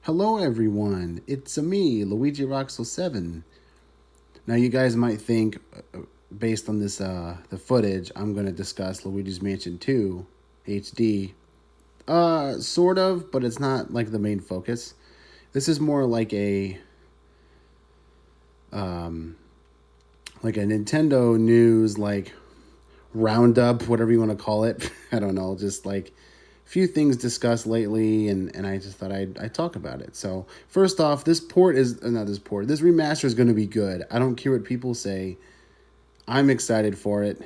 Hello everyone, it's me, Luigi Roxel 7. Now you guys might think, based on this the footage, I'm going to discuss Luigi's Mansion 2 HD. Sort of, but it's not like the main focus. This is more um like a Nintendo news like roundup, whatever you want to call it. I don't know, just like a few things discussed lately, and I just thought I'd talk about it. So first off, this port is not this port. This remaster is going to be good. I don't care what people say. I'm excited for it.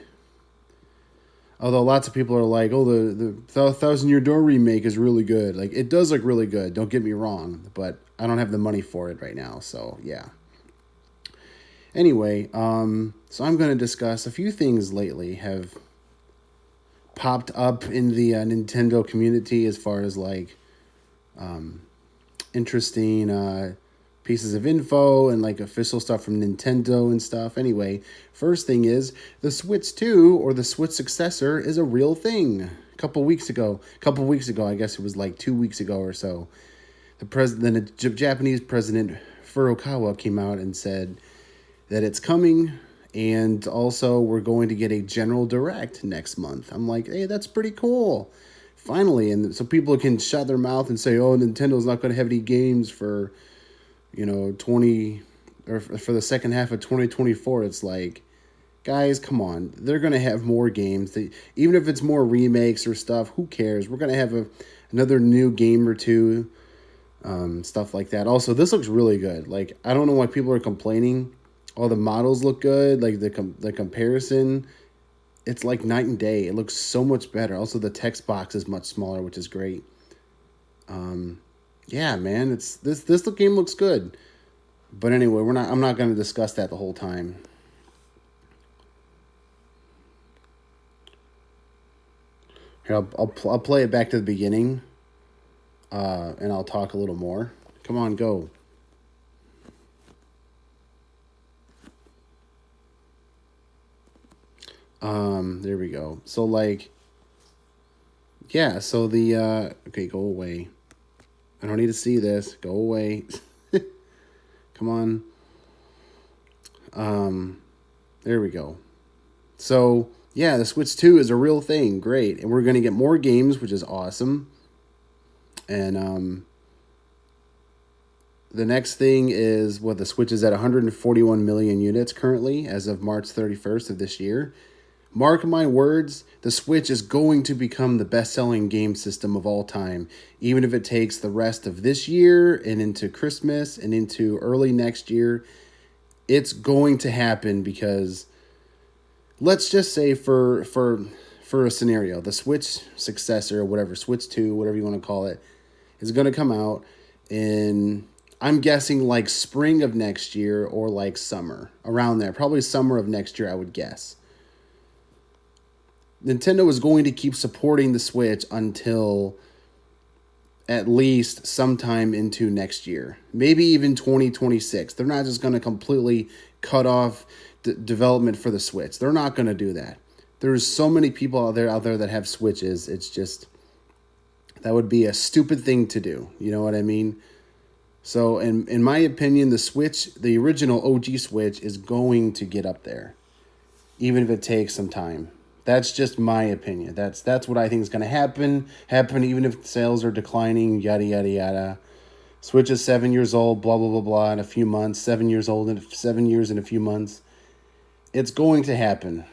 Although lots of people are like, "Oh, the Thousand Year Door remake is really good." Like it does look really good. Don't get me wrong, but I don't have the money for it right now. So yeah. Anyway, so I'm going to discuss a few things lately have popped up in the Nintendo community as far as like interesting pieces of info and like official stuff from Nintendo and stuff. Anyway, first thing is the Switch 2 or the Switch successor is a real thing. A couple weeks ago, I guess it was like 2 weeks ago or so, the Japanese president Furukawa came out and said that it's coming, and also we're going to get a general direct next month. I'm like, hey, that's pretty cool. Finally, and so people can shut their mouth and say, oh, Nintendo's not going to have any games for, 20 or for the second half of 2024. It's like, guys, come on. They're going to have more games. Even if it's more remakes or stuff, who cares? We're going to have another new game or two, stuff like that. Also, this looks really good. Like, I don't know why people are complaining. All the models look good. Like, the comparison, it's like night and day. It looks so much better. Also, the text box is much smaller, which is great. Yeah, man, it's this game looks good. But anyway, I'm not going to discuss that the whole time. Here, I'll play it back to the beginning, and I'll talk a little more. Come on, go. There we go. So like, yeah. So the okay, go away. I don't need to see this. Go away. Come on. There we go. So yeah, the Switch 2 is a real thing. Great, and we're gonna get more games, which is awesome. And the next thing is what the Switch is at 141 million units currently as of March 31st of this year. Mark my words, the Switch is going to become the best-selling game system of all time, even if it takes the rest of this year and into Christmas and into early next year. It's going to happen because let's just say for a scenario, the Switch successor or whatever, Switch 2, whatever you want to call it, is going to come out in, I'm guessing, like spring of next year or like summer, around there. Probably summer of next year, I would guess. Nintendo is going to keep supporting the Switch until at least sometime into next year, maybe even 2026. They're not just going to completely cut off development for the Switch. They're not going to do that. There's so many people out there that have Switches. It's just that would be a stupid thing to do. You know what I mean? So, in my opinion, the Switch, the original OG Switch, is going to get up there, even if it takes some time. That's just my opinion. That's what I think is going to happen. Happen even if sales are declining. Yada yada yada. Switch is 7 years old. Blah blah blah blah. In a few months, 7 years old in 7 years in a few months. It's going to happen.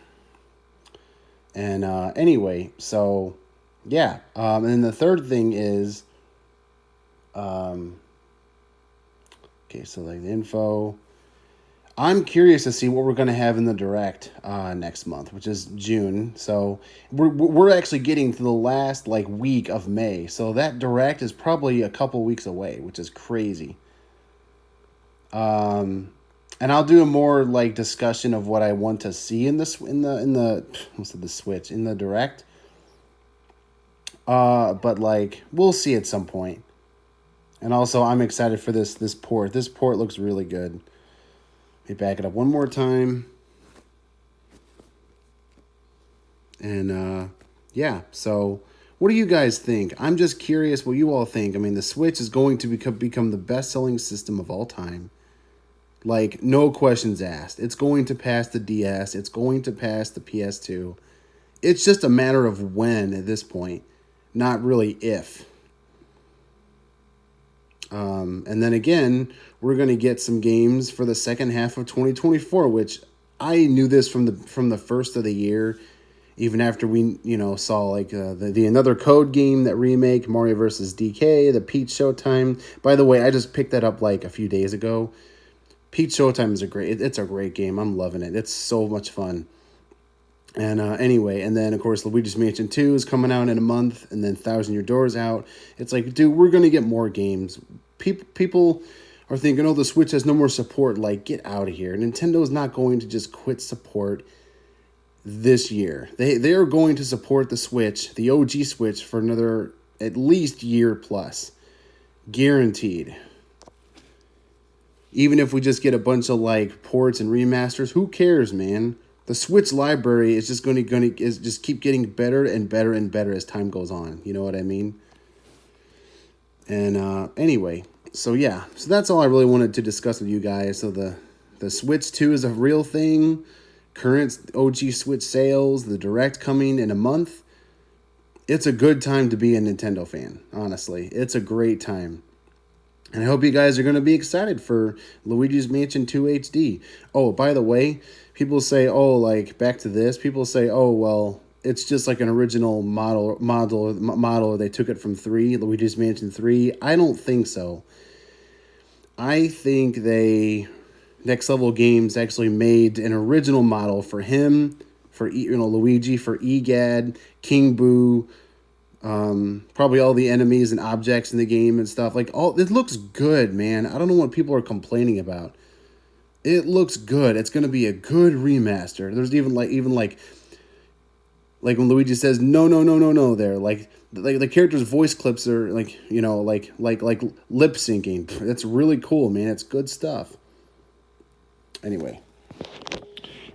And anyway, so yeah. And then the third thing is, okay, so like the info. I'm curious to see what we're going to have in the direct next month, which is June. So we're actually getting to the last like week of May. So that direct is probably a couple weeks away, which is crazy. And I'll do a more like discussion of what I want to see in this in the what's it, the Switch in the direct. But like we'll see at some point. And also, I'm excited for this port. This port looks really good. Let me back it up one more time. And yeah, so What do you guys think? I'm just curious what you all think. I mean, the Switch is going to become the best-selling system of all time. Like, no questions asked. It's going to pass the DS. It's going to pass the PS2. It's just a matter of when at this point, not really if. And then again, we're going to get some games for the second half of 2024, which I knew this from the first of the year. Even after we, saw like the another Code game, that remake, Mario vs. DK, the Peach Showtime. By the way, I just picked that up like a few days ago. Peach Showtime is it's a great game. I'm loving it. It's so much fun. And anyway, and then of course Luigi's Mansion 2 is coming out in a month, and then Thousand Year Door's out. It's like, dude, we're gonna get more games. People are thinking, oh, the Switch has no more support. Like, get out of here. Nintendo's not going to just quit support this year. They are going to support the Switch, the OG Switch, for another at least year plus. Guaranteed. Even if we just get a bunch of like ports and remasters, who cares, man? The Switch library is just going to just keep getting better and better and better as time goes on. You know what I mean? And anyway, so yeah, so that's all I really wanted to discuss with you guys. So the Switch 2 is a real thing. Current OG Switch sales, the Direct coming in a month. It's a good time to be a Nintendo fan, honestly. It's a great time. And I hope you guys are going to be excited for Luigi's Mansion 2 HD. Oh, by the way, people say, oh, like, back to this. People say, oh, well, it's just like an original model. They took it from 3, Luigi's Mansion 3. I don't think so. I think Next Level Games actually made an original model for him, for Luigi, for EGAD, King Boo, probably all the enemies and objects in the game and stuff. Like, it looks good, man. I don't know what people are complaining about. It looks good. It's gonna be a good remaster. There's even like when Luigi says no there, like the character's voice clips are like like lip syncing. That's really cool, man. It's good stuff. Anyway,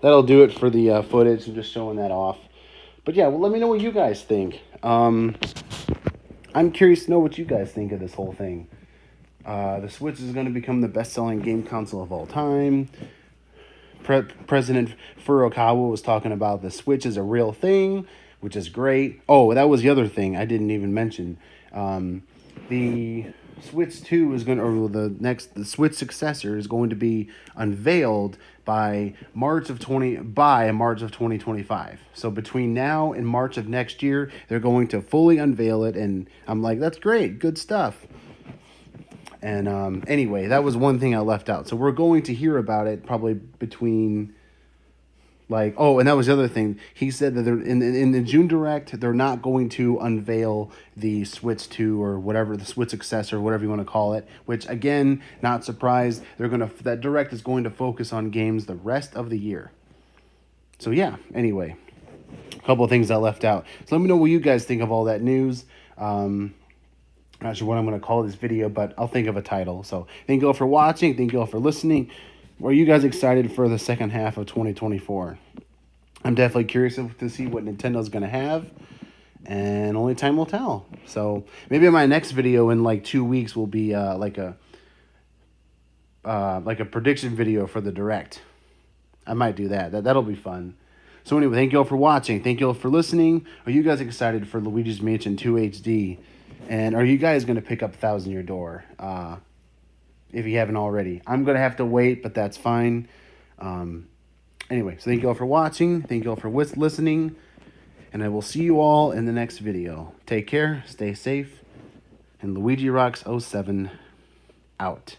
that'll do it for the footage. I'm just showing that off. But yeah, well, let me know what you guys think. I'm curious to know what you guys think of this whole thing. The Switch is going to become the best-selling game console of all time. President Furukawa was talking about the Switch is a real thing, which is great. Oh, that was the other thing I didn't even mention. The Switch 2 is going to, or the Switch successor is going to be unveiled by March of 2025. So between now and March of next year, they're going to fully unveil it, and I'm like, that's great, good stuff. And anyway, that was one thing I left out. So we're going to hear about it probably between, like, oh, and that was the other thing. He said that they're in the June Direct, they're not going to unveil the Switch 2 or whatever, the Switch successor, whatever you want to call it. Which, again, not surprised. That Direct is going to focus on games the rest of the year. So yeah, anyway, a couple of things I left out. So let me know what you guys think of all that news. Not sure what I'm going to call this video, but I'll think of a title. So thank you all for watching. Thank you all for listening. Are you guys excited for the second half of 2024? I'm definitely curious to see what Nintendo's going to have, and only time will tell. So maybe my next video in like 2 weeks will be like a prediction video for the Direct. I might do that. That'll be fun. So anyway, thank you all for watching. Thank you all for listening. Are you guys excited for Luigi's Mansion 2 HD? And are you guys going to pick up Thousand Year Door if you haven't already? I'm going to have to wait, but that's fine. Anyway, so thank you all for watching. Thank you all for listening. And I will see you all in the next video. Take care. Stay safe. And Luigi Rocks 07 out.